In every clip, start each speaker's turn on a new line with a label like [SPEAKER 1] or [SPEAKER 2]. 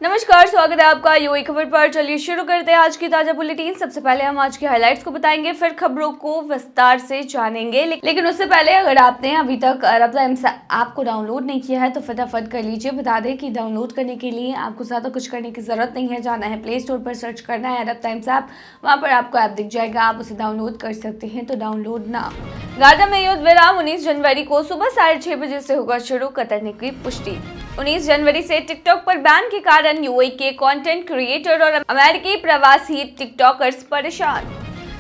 [SPEAKER 1] नमस्कार, स्वागत है आपका यूएई खबर पर। चलिए शुरू करते हैं आज की ताजा बुलेटिन। सबसे पहले हम आज की हाइलाइट्स को बताएंगे, फिर खबरों को विस्तार से जानेंगे। लेकिन उससे पहले अगर आपने अभी तक अरब टाइम्स ऐप को डाउनलोड नहीं किया है तो फटाफट कर लीजिए। बता दें कि डाउनलोड करने के लिए आपको ज़्यादा कुछ करने की जरूरत नहीं है। जाना है प्ले स्टोर पर, सर्च करना है अरब टाइम्स ऐप, वहाँ पर आपको ऐप दिख जाएगा, आप उसे डाउनलोड कर सकते हैं। तो डाउनलोड ना। गाजा में युद्ध विराम 19 जनवरी को सुबह 6:30 बजे से होगा शुरू, कतर ने की पुष्टि। 19 जनवरी से टिकटॉक पर बैन के कारण यूएई के कंटेंट क्रिएटर और अमेरिकी प्रवासी टिकटॉकर्स परेशान।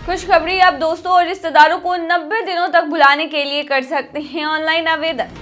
[SPEAKER 1] खुशखबरी, आप दोस्तों और रिश्तेदारों को 90 दिनों तक बुलाने के लिए कर सकते हैं ऑनलाइन आवेदन।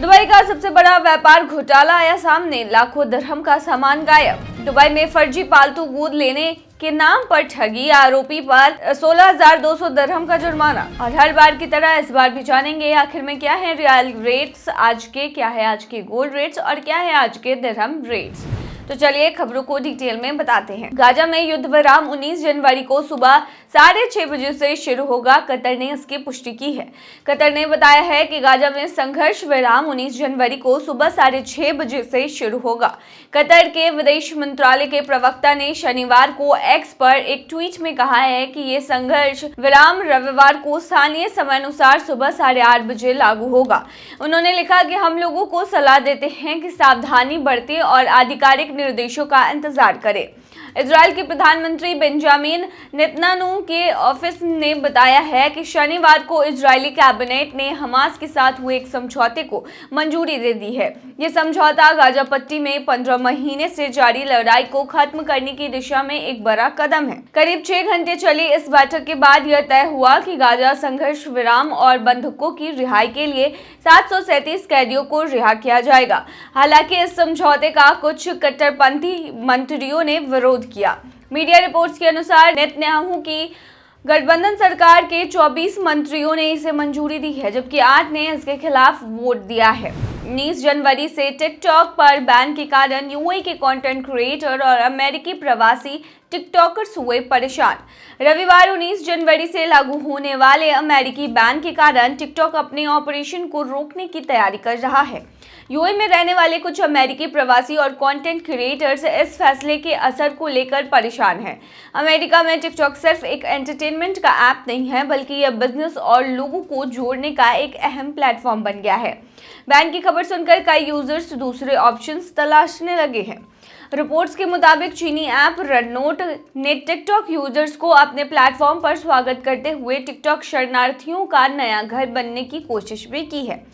[SPEAKER 1] दुबई का सबसे बड़ा व्यापार घोटाला आया सामने, लाखों दिरहम का सामान गायब। दुबई में फर्जी पालतू गोद लेने के नाम पर ठगी, आरोपी पर 16,200 दिरहम का जुर्माना। और हर बार की तरह इस बार भी जानेंगे आखिर में क्या है रियल रेट्स आज के, क्या है आज के गोल्ड रेट्स और क्या है आज के दिरहम रेट्स। तो चलिए खबरों को डिटेल में बताते हैं। गाजा में युद्ध विराम 19 जनवरी को सुबह 6:30 बजे से शुरू होगा, कतर ने इसकी पुष्टि की है। कतर ने बताया है कि गाजा में संघर्ष विराम 19 जनवरी को सुबह 6:30 बजे से शुरू होगा। कतर के विदेश मंत्रालय के प्रवक्ता ने शनिवार को एक्स पर एक ट्वीट में कहा है कि ये संघर्ष विराम रविवार को स्थानीय समय अनुसार सुबह 8:30 बजे लागू होगा। उन्होंने लिखा कि हम लोगों को सलाह देते हैं कि सावधानी बरतें और आधिकारिक निर्देशों का इंतजार करें। इजराइल के प्रधानमंत्री बेंजामिन नेतन्याहू के ऑफिस ने बताया है कि शनिवार को इजरायली कैबिनेट ने हमास के साथ हुए एक समझौते को मंजूरी दे दी है। ये समझौता गाजा पट्टी में 15 महीने से जारी लड़ाई को खत्म करने की दिशा में एक बड़ा कदम है। करीब 6 घंटे चली इस बैठक के बाद यह तय हुआ कि गाजा संघर्ष विराम और बंधकों की रिहाई के लिए 737 कैदियों को रिहा किया जाएगा। हालांकि इस समझौते का कुछ कट्टरपंथी मंत्रियों ने विरोध किया। मीडिया रिपोर्ट्स के अनुसार नेतन्याहू की गठबंधन सरकार के 24 मंत्रियों ने इसे मंजूरी दी है, जबकि 8 ने इसके खिलाफ वोट दिया है। 19 जनवरी से टिकटॉक पर बैन के कारण यूएई के कंटेंट क्रिएटर और अमेरिकी प्रवासी टिकटॉकर्स हुए परेशान। रविवार 19 जनवरी से लागू होने वाले अमेरिकी बैन के कारण टिकटॉक अपने ऑपरेशन को रोकने की तैयारी कर रहा है। यूएई में रहने वाले कुछ अमेरिकी प्रवासी और कंटेंट क्रिएटर्स इस फैसले के असर को लेकर परेशान हैं। अमेरिका में टिकटॉक सिर्फ एक एंटरटेनमेंट का ऐप नहीं है, बल्कि यह बिजनेस और लोगों को जोड़ने का एक अहम प्लेटफॉर्म बन गया है। बैन की खबर सुनकर कई यूजर्स दूसरे ऑप्शंस तलाशने लगे हैं। रिपोर्ट्स के मुताबिक चीनी ऐप रेडनोट ने टिकटॉक यूजर्स को अपने प्लेटफॉर्म पर स्वागत करते हुए टिकटॉक शरणार्थियों का नया घर बनने की कोशिश भी की है।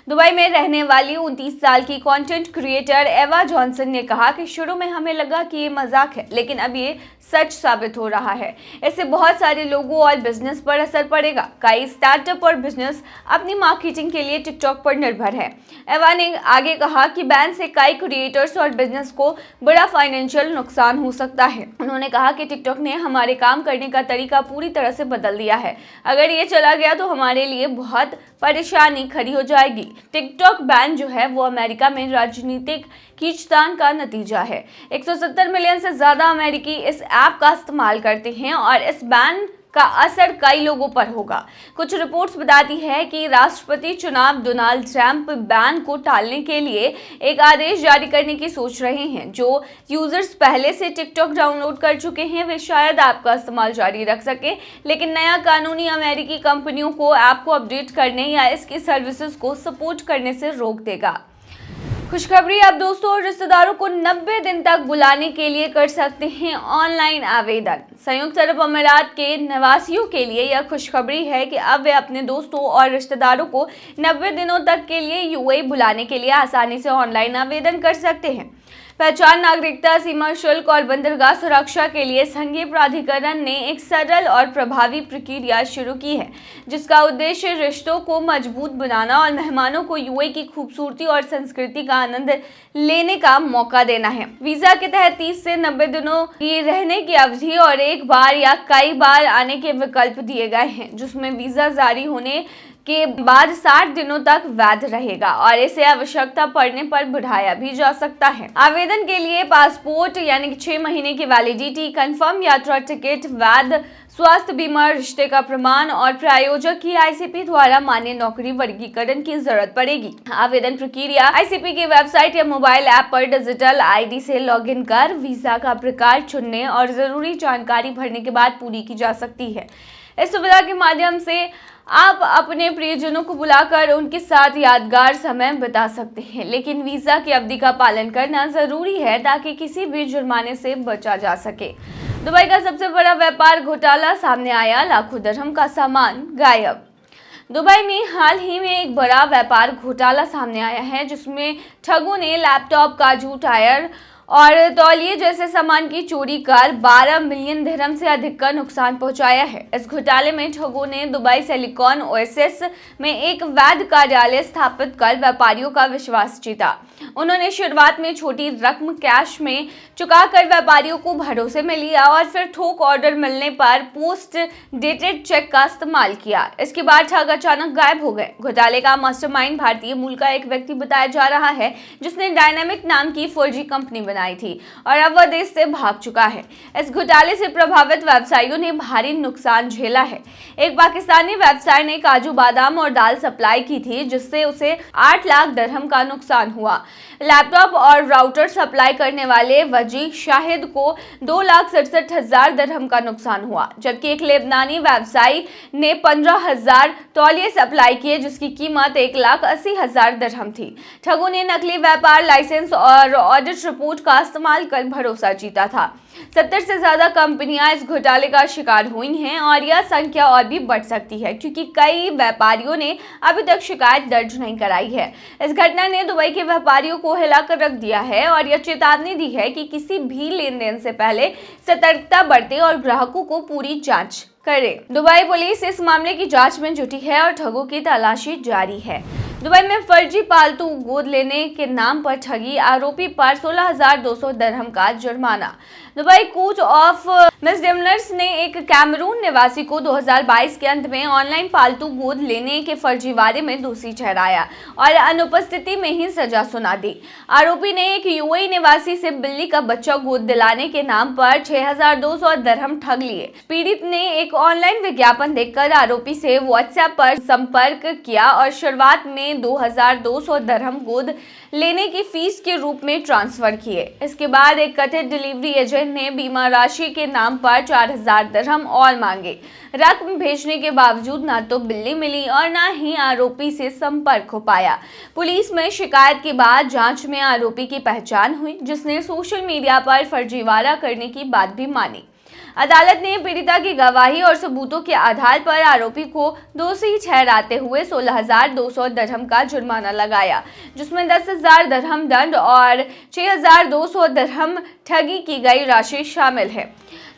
[SPEAKER 1] दुबई में रहने वाली 29 साल की कंटेंट क्रिएटर एवा जॉनसन ने कहा कि शुरू में हमें लगा कि ये मजाक है, लेकिन अब ये सच साबित हो रहा है। इससे बहुत सारे लोगों और बिजनेस पर असर पड़ेगा। कई स्टार्टअप और बिजनेस अपनी मार्केटिंग के लिए टिकटॉक पर निर्भर है। एवा ने आगे कहा कि बैन से कई क्रिएटर्स और बिजनेस को बड़ा फाइनेंशियल नुकसान हो सकता है। उन्होंने कहा कि टिकटॉक ने हमारे काम करने का तरीका पूरी तरह से बदल दिया है। अगर ये चला गया तो हमारे लिए बहुत परेशानी खड़ी हो जाएगी। टिकटॉक बैन जो है वो अमेरिका में राजनीतिक खींचतान का नतीजा है। 170 मिलियन से ज्यादा अमेरिकी इस ऐप का इस्तेमाल करते हैं और इस बैन का असर कई लोगों पर होगा। कुछ रिपोर्ट्स बताती है कि राष्ट्रपति चुनाव डोनाल्ड ट्रंप बैन को टालने के लिए एक आदेश जारी करने की सोच रहे हैं। जो यूजर्स पहले से टिकटॉक डाउनलोड कर चुके हैं वे शायद ऐप का इस्तेमाल जारी रख सकें, लेकिन नया कानूनी अमेरिकी कंपनियों को ऐप को अपडेट करने या इसकी सर्विसेज को सपोर्ट करने से रोक देगा। खुशखबरी, आप दोस्तों और रिश्तेदारों को 90 दिन तक बुलाने के लिए कर सकते हैं ऑनलाइन आवेदन। संयुक्त अरब अमीरात के निवासियों के लिए यह खुशखबरी है कि अब वे अपने दोस्तों और रिश्तेदारों को 90 दिनों तक के लिए यूएई बुलाने के लिए आसानी से ऑनलाइन आवेदन कर सकते हैं। पहचान, नागरिकता, सीमा शुल्क और बंदरगाह सुरक्षा के लिए संघीय प्राधिकरण ने एक सरल और प्रभावी प्रक्रिया शुरू की है, जिसका उद्देश्य रिश्तों को मजबूत बनाना और मेहमानों को यूएई की खूबसूरती और संस्कृति का आनंद लेने का मौका देना है। वीजा के तहत 30 से 90 दिनों की रहने की अवधि और एक बार या कई बार आने के विकल्प दिए गए हैं, जिसमें वीजा जारी होने के बाद 60 दिनों तक वैध रहेगा और इसे आवश्यकता पड़ने पर बढ़ाया भी जा सकता है। आवेदन के लिए पासपोर्ट यानी कि 6 महीने की वैलिडिटी, कंफर्म यात्रा टिकट, वैध स्वास्थ्य बीमा, रिश्ते का प्रमाण और प्रायोजक की आईसीपी द्वारा मान्य नौकरी वर्गीकरण की जरूरत पड़ेगी। आवेदन प्रक्रिया आईसीपी की वेबसाइट या मोबाइल ऐप पर डिजिटल आईडी से लॉगिन कर वीजा का प्रकार चुनने और जरूरी जानकारी भरने के बाद पूरी की जा सकती है। इस सुविधा के माध्यम से आप अपने प्रियजनों को बुलाकर उनके साथ यादगार समय बिता सकते हैं, लेकिन वीजा की अवधि का पालन करना जरूरी है ताकि किसी भी जुर्माने से बचा जा सके। दुबई का सबसे बड़ा व्यापार घोटाला सामने आया, लाखों दिरहम का सामान गायब। दुबई में हाल ही में एक बड़ा व्यापार घोटाला सामने आया है, जिसमें ठगों ने लैपटॉप, काजू, टायर और तौलिए जैसे सामान की चोरी कर 12 मिलियन दिरहम से अधिक का नुकसान पहुंचाया है। इस घोटाले में ठगों ने दुबई सिलिकॉन ओएसिस में एक वैध कार्यालय स्थापित कर व्यापारियों का विश्वास जीता। उन्होंने शुरुआत में छोटी रकम कैश में चुकाकर व्यापारियों को भरोसे में लिया और फिर थोक ऑर्डर मिलने पर पोस्ट डेटेड चेक का इस्तेमाल किया। इसके बाद ठग अचानक गायब हो गए। घोटाले का मास्टरमाइंड भारतीय मूल का एक व्यक्ति बताया जा रहा है, जिसने डायनामिक नाम की फर्जी कंपनी बनाई थी और अब वह देश से भाग चुका है। इस घोटाले से प्रभावित व्यवसायियों ने भारी नुकसान झेला है। एक पाकिस्तानी व्यवसाय ने काजू, बादाम और दाल सप्लाई की थी, जिससे उसे 8 लाख दिरहम का नुकसान हुआ। लैपटॉप और राउटर सप्लाई करने वाले वजी शाहिद को 2,67,000 दिरहम का नुकसान हुआ, जबकि एक लेबनानी व्यवसायी ने 15,000 तौलिए सप्लाई किए, जिसकी कीमत 1,80,000 दिरहम थी। ठगों ने नकली व्यापार लाइसेंस और ऑडिट रिपोर्ट का इस्तेमाल कर भरोसा जीता था। 70 से ज्यादा कंपनियां इस घोटाले का शिकार हुई हैं और यह संख्या और भी बढ़ सकती है, क्योंकि कई व्यापारियों ने अभी तक शिकायत दर्ज नहीं कराई है। इस घटना ने दुबई के व्यापारियों को हिलाकर रख दिया है और यह चेतावनी दी है कि किसी भी लेन देन से पहले सतर्कता बरतें और ग्राहकों को पूरी जांच करें। दुबई पुलिस इस मामले की जांच में जुटी है और ठगों की तलाशी जारी है। दुबई में फर्जी पालतू गोद लेने के नाम पर ठगी आरोपी पर 16,200 दिरहम का जुर्माना। दुबई कोर्ट ऑफ मिसडेमेनर्स ने एक कैमरून निवासी को 2022 के अंत में ऑनलाइन पालतू गोद लेने के फर्जीवाड़े में दोषी ठहराया और अनुपस्थिति में ही सजा सुना दी। आरोपी ने एक यूएई निवासी से बिल्ली का बच्चा गोद दिलाने के नाम पर 6,200 दिरहम ठग लिए। पीड़ित ने एक ऑनलाइन विज्ञापन देखकर आरोपी से व्हाट्सएप पर संपर्क किया और शुरुआत में 2,200 दिरहम गोद लेने की फीस के रूप में ट्रांसफर किए। इसके बाद एक कथित डिलीवरी एजेंट ने बीमा राशि के नाम पर 4,000 दिरहम और मांगे। रकम भेजने के बावजूद ना तो बिल्ली मिली और ना ही आरोपी से संपर्क हो पाया। पुलिस में शिकायत के बाद जांच में आरोपी की पहचान हुई, जिसने सोशल मीडिया पर फर्जीवाड़ा करने की बात भी मानी। अदालत ने पीड़िता की गवाही और सबूतों के आधार पर आरोपी को दोषी ठहराते हुए 16,200 दिरहम का जुर्माना लगाया, जिसमें 10,000 दिरहम दंड और 6,200 दिरहम ठगी की गई राशि शामिल है।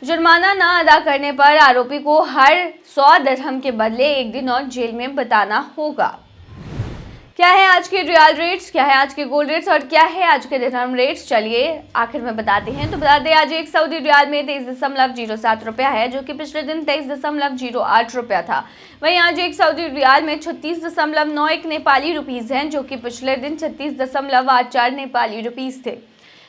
[SPEAKER 1] जुर्माना न अदा करने पर आरोपी को हर 100 दिरहम के बदले 1 दिन और जेल में बिताना होगा। क्या है आज के रियल रेट्स, क्या है आज के गोल्ड रेट्स और क्या है आज के दिरहम रेट्स, चलिए आखिर में बताते हैं। तो बता दें, आज एक सऊदी रियाल में 23.07 रुपया है, जो कि पिछले दिन 23.08 रुपया था। वहीं आज एक सऊदी रियाल में 36.91 नेपाली रुपीस हैं, जो कि पिछले दिन 36.84 नेपाली रुपीस थे।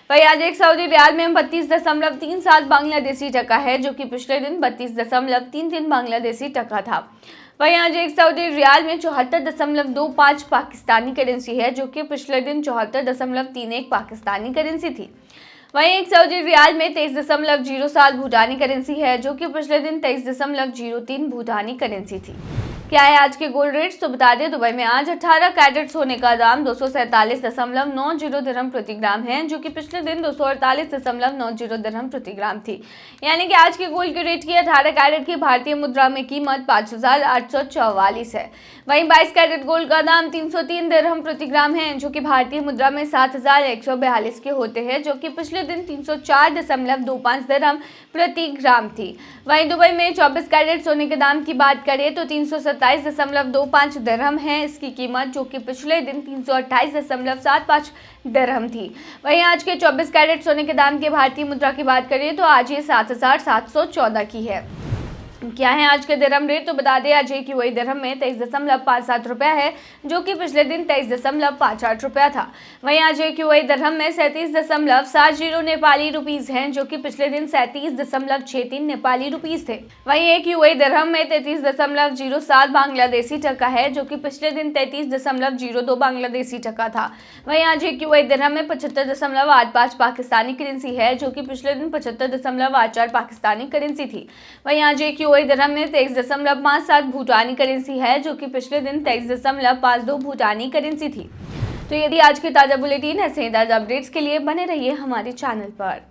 [SPEAKER 1] वहीं आज एक सऊदी रियाल में 32.37 बांग्लादेशी टका है, जो कि पिछले दिन 32.33 बांग्लादेशी टका था। वहीं आज एक सऊदी रियाल में 74.25 पाकिस्तानी करेंसी है, जो कि पिछले दिन 74.31 पाकिस्तानी करेंसी थी। वहीं एक सऊदी रियाल में 23.07 भूटानी करेंसी है, जो कि पिछले दिन 23.03 भूटानी करेंसी थी। क्या है आज के गोल्ड रेट्स, तो बता दें, दुबई में आज 18 कैरेट सोने का दाम 247.90 दिरहम प्रति ग्राम है, जो कि पिछले दिन 248.90 दिरहम प्रति ग्राम थी। यानी कि आज के गोल्ड के रेट की 18 कैरेट की भारतीय मुद्रा में कीमत 5,844 है। वहीं 22 कैरेट गोल्ड का दाम 303 दिरहम प्रति ग्राम है, जो कि भारतीय मुद्रा में 7,142 के होते हैं, जो कि पिछले दिन 304.25 दिरहम प्रति ग्राम थी। वहीं दुबई में 24 कैरेट सोने के दाम की बात करें तो 327.25 दिरहम है इसकी कीमत, जो कि पिछले दिन 328.75 दिरहम थी। वहीं आज के 24 कैरेट सोने के दाम की भारतीय मुद्रा की बात करें तो आज ये 7,714 की है। क्या है आज के दिरहम रेट, तो बता दें आज एक यूएई दिरहम में 23.57 रुपया है, जो कि पिछले दिन 23.58 रुपया था। वहीं आज एक यूएई दिरहम में 37.70 नेपाली रुपीज हैं, जो कि पिछले दिन 37.63 नेपाली रुपीज थे। वहीं एक यूएई दिरहम में 33.07 बांग्लादेशी टका है, जो कि पिछले दिन 33.02 बांग्लादेशी टका था। वहीं आज एक यूएई दिरहम में 75.85 पाकिस्तानी करेंसी है, जो कि पिछले दिन 75.84 पाकिस्तानी करेंसी थी। वहीं आज एक यूएई दिरहम में 23.57 भूटानी करेंसी है, जो कि पिछले दिन 23.52 भूटानी करेंसी थी। तो यदि आज की ताज़ा बुलेटिन ऐसे ही ताज़ा अपडेट्स के लिए बने रहिए हमारे चैनल पर।